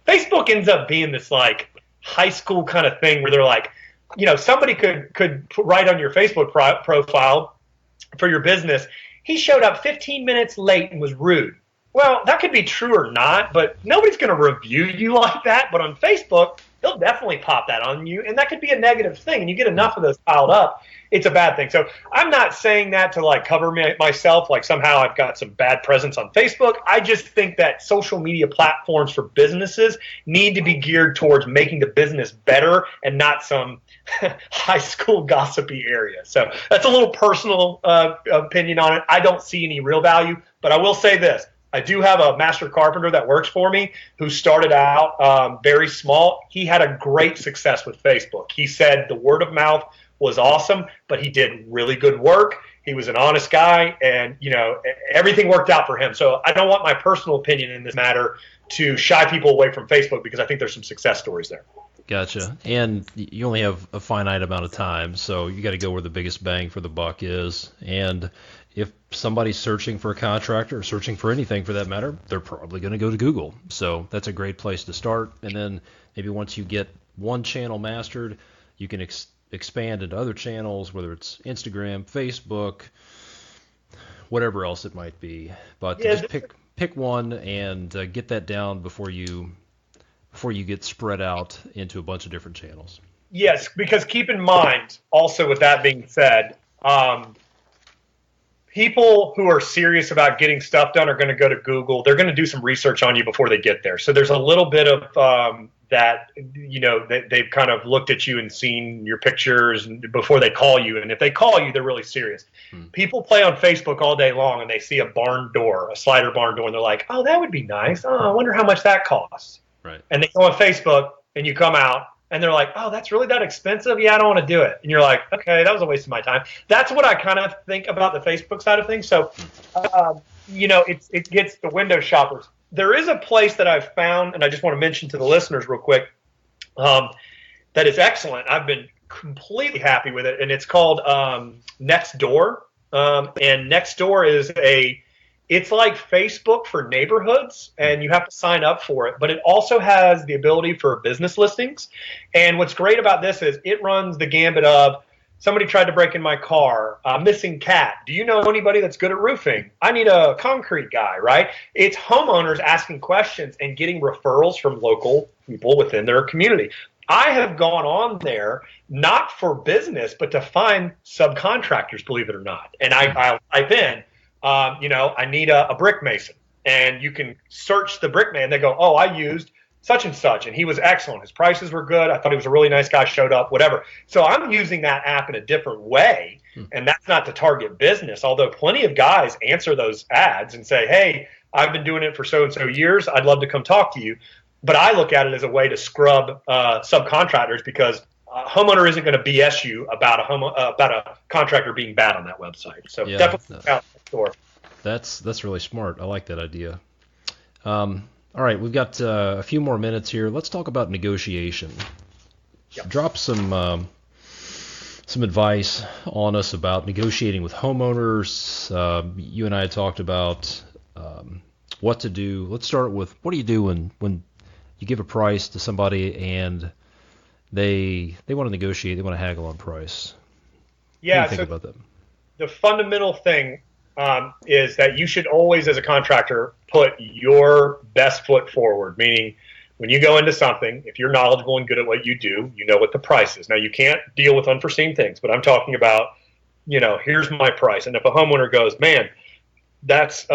Facebook ends up being this like high school kind of thing where they're like, somebody could write on your Facebook profile for your business, he showed up 15 minutes late and was rude. Well, that could be true or not, but nobody's going to review you like that. But on Facebook, he'll definitely pop that on you, and that could be a negative thing. And you get enough of those piled up, it's a bad thing. So I'm not saying that to like cover myself, like somehow I've got some bad presence on Facebook. I just think that social media platforms for businesses need to be geared towards making the business better and not some high school gossipy area. So that's a little personal opinion on it. I don't see any real value, but I will say this. I do have a master carpenter that works for me who started out very small. He had a great success with Facebook. He said the word of mouth was awesome, but he did really good work. He was an honest guy, and everything worked out for him. So I don't want my personal opinion in this matter to shy people away from Facebook, because I think there's some success stories there. Gotcha. And you only have a finite amount of time, so you got to go where the biggest bang for the buck is. And if somebody's searching for a contractor or searching for anything for that matter, they're probably going to go to Google. So that's a great place to start. And then maybe once you get one channel mastered, you can expand into other channels, whether it's Instagram, Facebook, whatever else it might be. But just pick one and get that down before you get spread out into a bunch of different channels. Yes, because keep in mind, also with that being said, people who are serious about getting stuff done are going to go to Google. They're going to do some research on you before they get there. So there's a little bit of that, they've kind of looked at you and seen your pictures before they call you. And if they call you, they're really serious. People play on Facebook all day long and they see a barn door, a slider barn door, and they're like, oh, that would be nice. Oh, I wonder how much that costs. Right. And they go on Facebook and you come out and they're like, oh, that's really that expensive? Yeah, I don't want to do it. And you're like, okay, that was a waste of my time. That's what I kind of think about the Facebook side of things. So, it gets the window shoppers. There is a place that I've found, and I just want to mention to the listeners real quick, that is excellent. I've been completely happy with it, and it's called Nextdoor. And Nextdoor is it's like Facebook for neighborhoods, and you have to sign up for it, but it also has the ability for business listings. And what's great about this is it runs the gambit of, somebody tried to break in my car, missing cat. Do you know anybody that's good at roofing? I need a concrete guy, right? It's homeowners asking questions and getting referrals from local people within their community. I have gone on there not for business, but to find subcontractors, believe it or not. And I type in, I need a brick mason. And you can search the brick man. They go, oh, I used such and such, and he was excellent. His prices were good. I thought he was a really nice guy, showed up, whatever. So I'm using that app in a different way, and that's not to target business, although plenty of guys answer those ads and say, hey, I've been doing it for so-and-so years. I'd love to come talk to you. But I look at it as a way to scrub subcontractors, because a homeowner isn't going to BS you about a contractor being bad on that website. So definitely out the door. That's really smart. I like that idea. All right, we've got a few more minutes here. Let's talk about negotiation. Yep. Drop some advice on us about negotiating with homeowners. You and I had talked about what to do. Let's start with, what do you do when you give a price to somebody and they want to negotiate, they want to haggle on price? Yeah, what do you think about that? The fundamental thing is that you should always, as a contractor, put your best foot forward, meaning when you go into something, if you're knowledgeable and good at what you do, you know what the price is. Now, you can't deal with unforeseen things, but I'm talking about, here's my price. And if a homeowner goes, man, that's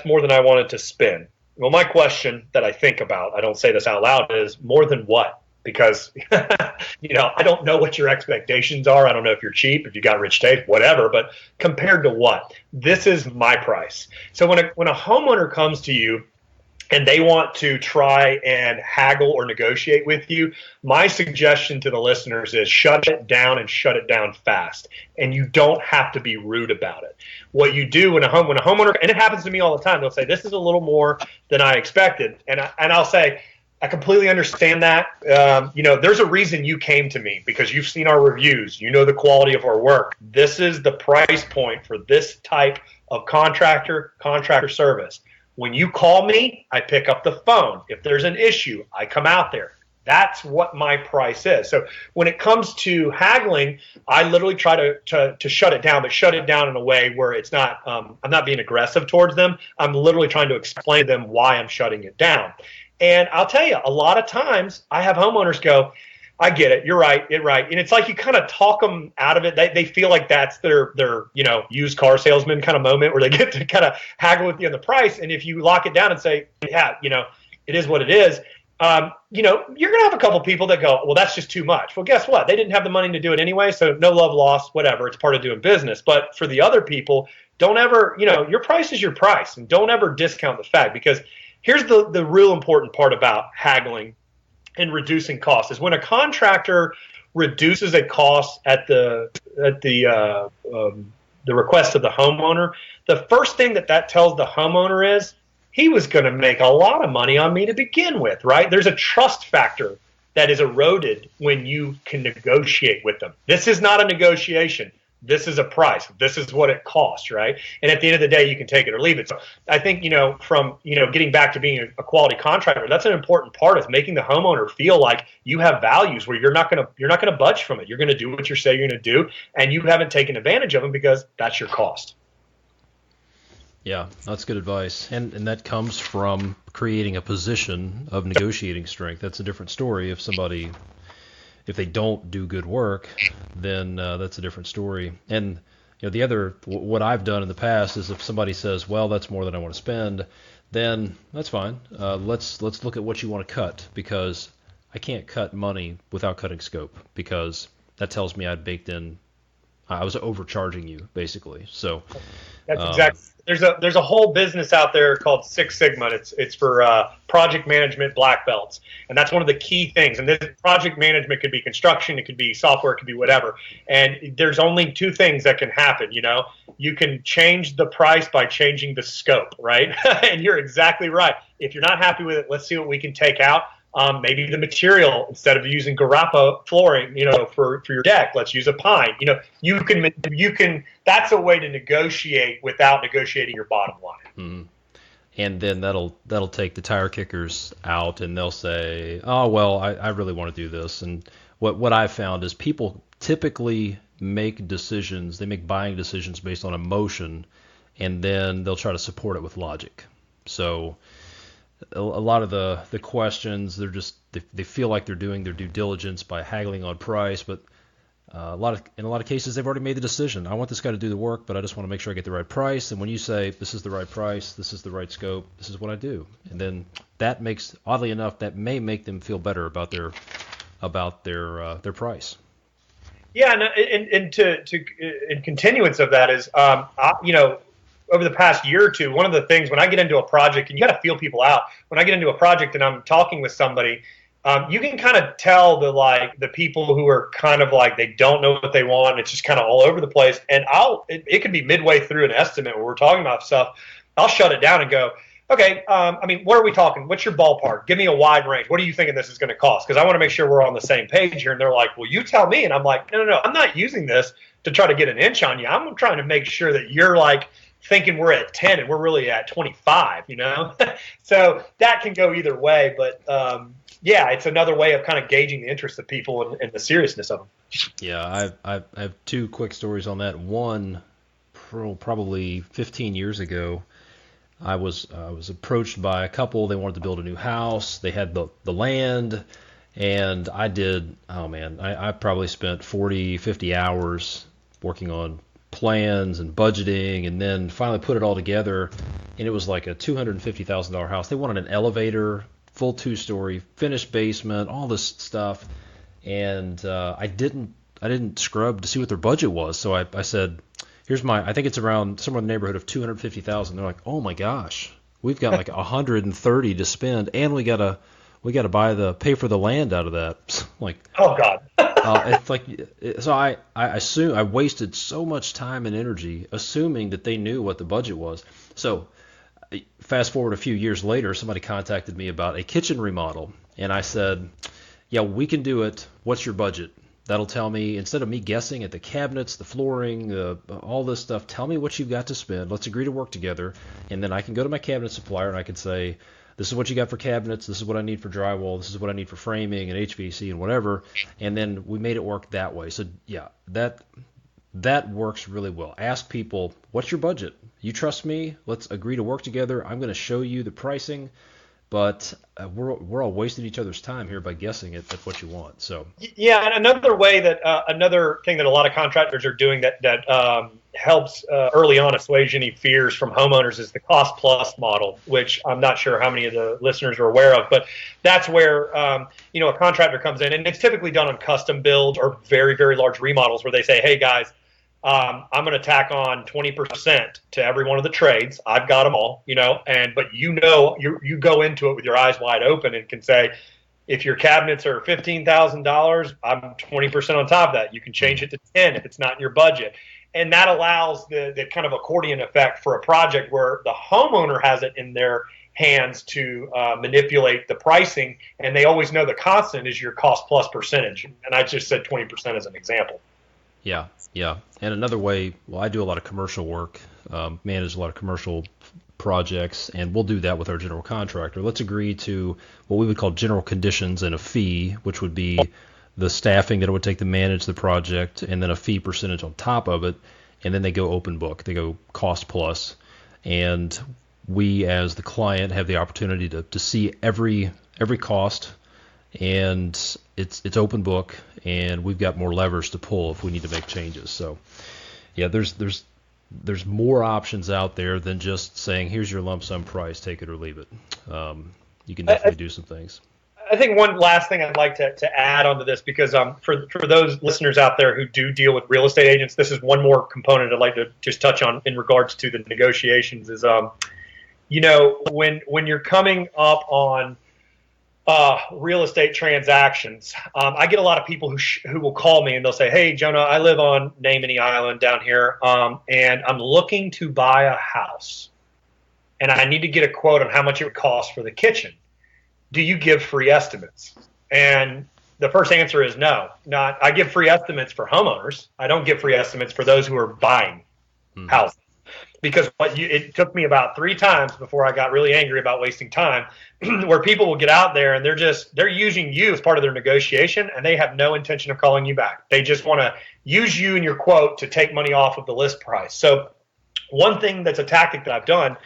more than I wanted to spend. Well, my question that I think about, I don't say this out loud, is more than what? Because, I don't know what your expectations are. I don't know if you're cheap, if you got rich taste, whatever, but compared to what? This is my price. So when a homeowner comes to you and they want to try and haggle or negotiate with you, my suggestion to the listeners is shut it down, and shut it down fast. And you don't have to be rude about it. What you do when a homeowner, and it happens to me all the time, they'll say, this is a little more than I expected. And I'll say, I completely understand that. There's a reason you came to me, because you've seen our reviews. You know the quality of our work. This is the price point for this type of contractor service. When you call me, I pick up the phone. If there's an issue, I come out there. That's what my price is. So when it comes to haggling, I literally try to shut it down, but shut it down in a way where it's not, I'm not being aggressive towards them. I'm literally trying to explain to them why I'm shutting it down. And I'll tell you, a lot of times I have homeowners go, I get it. You're right. And it's like you kind of talk them out of it. They feel like that's their used car salesman kind of moment where they get to kind of haggle with you on the price. And if you lock it down and say, yeah, it is what it is, you're going to have a couple people that go, well, that's just too much. Well, guess what? They didn't have the money to do it anyway. So no love lost, whatever. It's part of doing business. But for the other people, don't ever, your price is your price, and don't ever discount the fact, because here's the real important part about haggling and reducing costs is when a contractor reduces a cost at the request of the homeowner, the first thing that tells the homeowner is he was going to make a lot of money on me to begin with, right? There's a trust factor that is eroded when you can negotiate with them. This is not a negotiation. This is a price. This is what it costs, right? And at the end of the day, you can take it or leave it. So I think, from getting back to being a quality contractor, that's an important part of making the homeowner feel like you have values where you're not gonna budge from it. You're gonna do what you say you're gonna do, and you haven't taken advantage of them because that's your cost. Yeah, that's good advice. And that comes from creating a position of negotiating strength. That's a different story. If they don't do good work, then that's a different story. And what I've done in the past is if somebody says, well, that's more than I want to spend, then that's fine. Let's look at what you want to cut, because I can't cut money without cutting scope, because that tells me I was overcharging you, basically. So that's exactly. There's a whole business out there called Six Sigma. It's for project management black belts, and that's one of the key things. And this project management could be construction, it could be software, it could be whatever. And there's only two things that can happen. You can change the price by changing the scope, right? And you're exactly right. If you're not happy with it, let's see what we can take out. Maybe the material, instead of using Garapa flooring, for your deck, let's use a pine. You can. That's a way to negotiate without negotiating your bottom line. Mm-hmm. And then that'll take the tire kickers out, and they'll say, oh well, I really want to do this. And what I've found is people typically make decisions. They make buying decisions based on emotion, and then they'll try to support it with logic. So a lot of the questions, they feel like they're doing their due diligence by haggling on price, but in a lot of cases they've already made the decision. I want this guy to do the work, but I just want to make sure I get the right price. And when you say this is the right price, this is the right scope, this is what I do, and then that makes, oddly enough, that may make them feel better about their price. Yeah, and in continuance of that is over the past year or two, one of the things when I get into a project, and you got to feel people out. When I get into a project and I'm talking with somebody, you can kind of tell the people who are kind of like they don't know what they want. It's just kind of all over the place. And it could be midway through an estimate where we're talking about stuff. I'll shut it down and go, okay, what are we talking? What's your ballpark? Give me a wide range. What are you thinking this is going to cost? Because I want to make sure we're on the same page here. And they're like, well, you tell me. And I'm like, no, I'm not using this to try to get an inch on you. I'm trying to make sure that you're like thinking we're at 10 and we're really at 25, So that can go either way. But it's another way of kind of gauging the interest of people and the seriousness of them. Yeah, I have two quick stories on that. One, probably 15 years ago, I was approached by a couple. They wanted to build a new house. They had the land, and I probably spent 40, 50 hours working on plans and budgeting, and then finally put it all together, and it was like a $250,000 house. They wanted an elevator, full 2-story, finished basement, all this stuff, and I didn't scrub to see what their budget was. So I said, I think it's around somewhere in the neighborhood of $250,000. They're like, oh my gosh, we've got like 130 to spend, and we gotta pay for the land out of that. Like, oh God. It's like, so I assume I wasted so much time and energy assuming that they knew what the budget was. So fast forward a few years later, somebody contacted me about a kitchen remodel, and I said, yeah, we can do it. What's your budget? That'll tell me, instead of me guessing at the cabinets, the flooring, all this stuff, tell me what you've got to spend. Let's agree to work together, and then I can go to my cabinet supplier and I can say, this is what you got for cabinets, this is what I need for drywall, this is what I need for framing and HVAC and whatever, and then we made it work that way. So yeah, that works really well. Ask people, what's your budget? You trust me? Let's agree to work together. I'm going to show you the pricing. but we're all wasting each other's time here by guessing at what you want. So yeah, and another thing that a lot of contractors are doing that helps early on assuage any fears from homeowners is the cost plus model, which I'm not sure how many of the listeners are aware of, but that's where a contractor comes in, and it's typically done on custom builds or very, very large remodels where they say, hey guys, I'm going to tack on 20% to every one of the trades. I've got them all, but you go into it with your eyes wide open and can say, if your cabinets are $15,000, I'm 20% on top of that. You can change it to 10 if it's not in your budget. And that allows the kind of accordion effect for a project where the homeowner has it in their hands to manipulate the pricing, and they always know the constant is your cost plus percentage. And I just said 20% as an example. Yeah. And another way, I do a lot of commercial work, manage a lot of commercial projects, and we'll do that with our general contractor. Let's agree to what we would call general conditions and a fee, which would be the staffing that it would take to manage the project, and then a fee percentage on top of it, and then they go open book. They go cost plus, and we as the client have the opportunity to see every cost, and it's open book, and we've got more levers to pull if we need to make changes. So yeah, there's more options out there than just saying, here's your lump sum price, take it or leave it. You can definitely do some things. I think one last thing I'd like to add onto this, because for those listeners out there who do deal with real estate agents, this is one more component I'd like to just touch on in regards to the negotiations is, when you're coming up on real estate transactions, I get a lot of people who will call me and they'll say, hey, Jonah, I live on name any island down here, and I'm looking to buy a house, and I need to get a quote on how much it would cost for the kitchen. Do you give free estimates? And the first answer is no. I give free estimates for homeowners. I don't give free estimates for those who are buying houses. Because it took me about 3 times before I got really angry about wasting time, where people will get out there and they're using you as part of their negotiation, and they have no intention of calling you back. They just want to use you and your quote to take money off of the list price. So one thing that's a tactic that I've done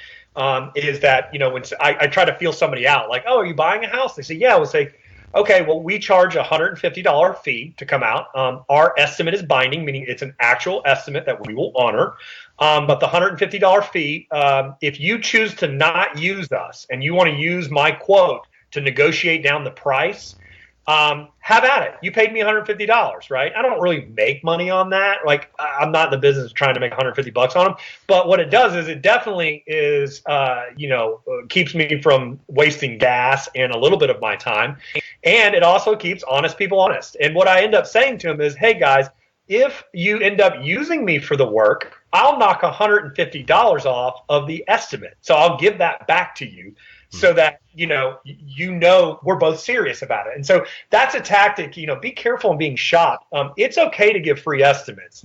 is that, when I try to feel somebody out, like, oh, are you buying a house? They say, yeah. I would say, okay, well, we charge a $150 fee to come out. Our estimate is binding, meaning it's an actual estimate that we will honor. But the $150 fee, if you choose to not use us and you want to use my quote to negotiate down the price, have at it. You paid me $150, right? I don't really make money on that. Like, I'm not in the business of trying to make $150 on them. But what it does is it definitely is, keeps me from wasting gas and a little bit of my time. And it also keeps honest people honest. And what I end up saying to them is, hey, guys, if you end up using me for the work, I'll knock $150 off of the estimate. So I'll give that back to you so that, we're both serious about it. And so that's a tactic, be careful in being shopped. It's okay to give free estimates,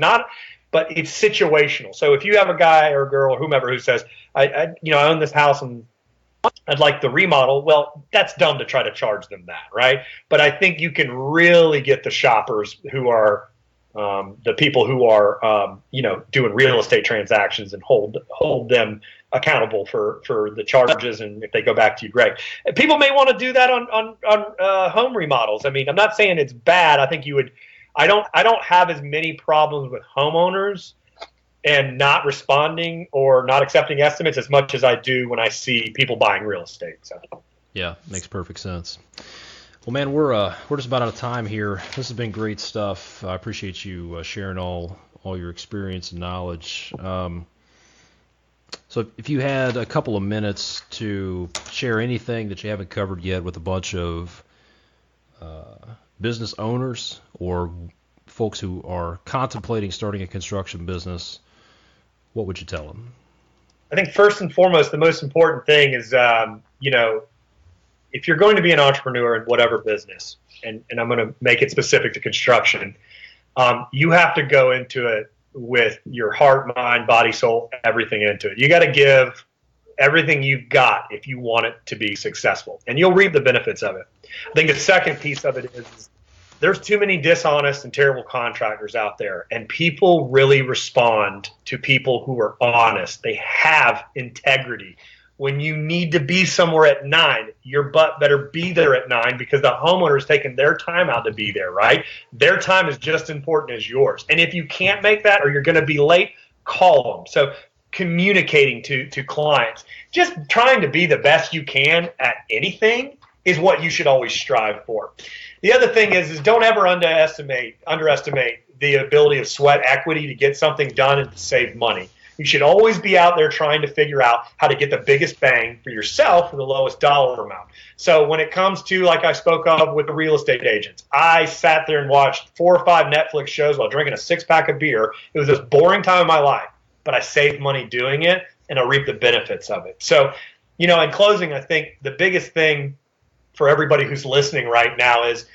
but it's situational. So if you have a guy or a girl or whomever who says, I own this house and I'd like the remodel. Well, that's dumb to try to charge them that, right? But I think you can really get the shoppers who are the people who are, doing real estate transactions and hold them accountable for the charges. And if they go back to you, great. People may want to do that on home remodels. I mean, I'm not saying it's bad. I think I don't have as many problems with homeowners and not responding or not accepting estimates as much as I do when I see people buying real estate. So yeah, makes perfect sense. Well, man, we're just about out of time here. This has been great stuff. I appreciate you sharing all your experience and knowledge. So if you had a couple of minutes to share anything that you haven't covered yet with a bunch of business owners or folks who are contemplating starting a construction business, what would you tell them? I think first and foremost, the most important thing is, if you're going to be an entrepreneur in whatever business, and I'm going to make it specific to construction, you have to go into it with your heart, mind, body, soul, everything into it. You got to give everything you've got if you want it to be successful, and you'll reap the benefits of it. I think the second piece of it is there's too many dishonest and terrible contractors out there, and people really respond to people who are honest. They have integrity. when you need to be somewhere at 9, your butt better be there at 9 because the homeowner is taking their time out to be there, right? Their time is just important as yours. And if you can't make that or you're going to be late, call them. So communicating to clients, just trying to be the best you can at anything is what you should always strive for. The other thing is don't ever underestimate the ability of sweat equity to get something done and to save money. You should always be out there trying to figure out how to get the biggest bang for yourself for the lowest dollar amount. So when it comes to, like I spoke of with the real estate agents, I sat there and watched 4 or 5 Netflix shows while drinking a 6-pack of beer. It was the most boring time of my life, but I saved money doing it and I reaped the benefits of it. So, in closing, I think the biggest thing for everybody who's listening right now is,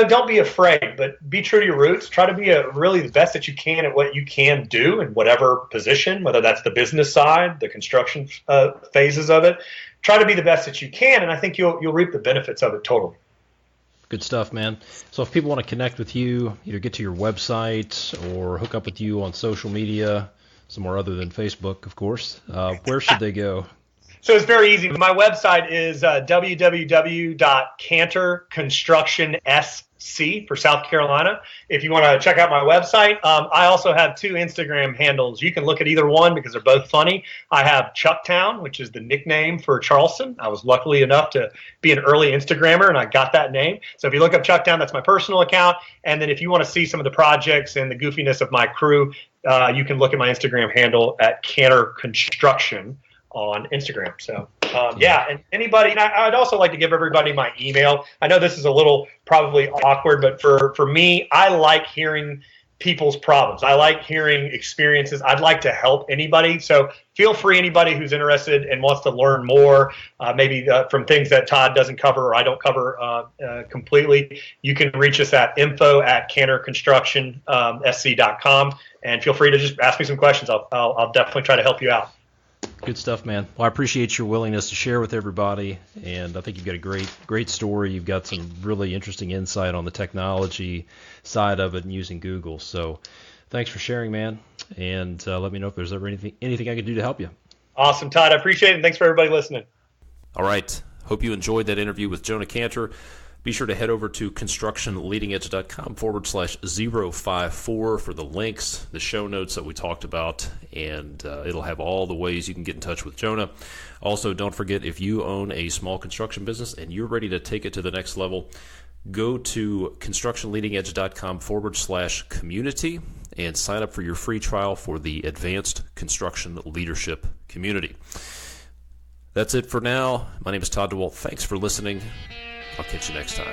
don't be afraid, but be true to your roots. Try to be really the best that you can at what you can do in whatever position, whether that's the business side, the construction phases of it. Try to be the best that you can, and I think you'll reap the benefits of it totally. Good stuff, man. So if people want to connect with you, either get to your website or hook up with you on social media, somewhere other than Facebook, of course, where should they go? So it's very easy. My website is www.canterconstruction.sc for South Carolina. If you want to check out my website, I also have 2 Instagram handles. You can look at either one because they're both funny. I have Chucktown, which is the nickname for Charleston. I was lucky enough to be an early Instagrammer, and I got that name. So if you look up Chucktown, that's my personal account. And then if you want to see some of the projects and the goofiness of my crew, you can look at my Instagram handle at Canter Construction on Instagram. So, and anybody, and I'd also like to give everybody my email. I know this is a little probably awkward, but for me, I like hearing people's problems. I like hearing experiences. I'd like to help anybody. So feel free, anybody who's interested and wants to learn more, maybe from things that Todd doesn't cover or I don't cover completely, you can reach us at info@canterconstruction.sc.com, and feel free to just ask me some questions. I'll definitely try to help you out. Good stuff, man. Well, I appreciate your willingness to share with everybody, and I think you've got a great story. You've got some really interesting insight on the technology side of it and using Google. So thanks for sharing, man, and let me know if there's ever anything I can do to help you. Awesome, Todd. I appreciate it, and thanks for everybody listening. All right. Hope you enjoyed that interview with Jonah Canter. Be sure to head over to constructionleadingedge.com/054 for the links, the show notes that we talked about, and it'll have all the ways you can get in touch with Jonah. Also, don't forget, if you own a small construction business and you're ready to take it to the next level, go to constructionleadingedge.com/community and sign up for your free trial for the Advanced Construction Leadership Community. That's it for now. My name is Todd DeWalt. Thanks for listening. I'll catch you next time.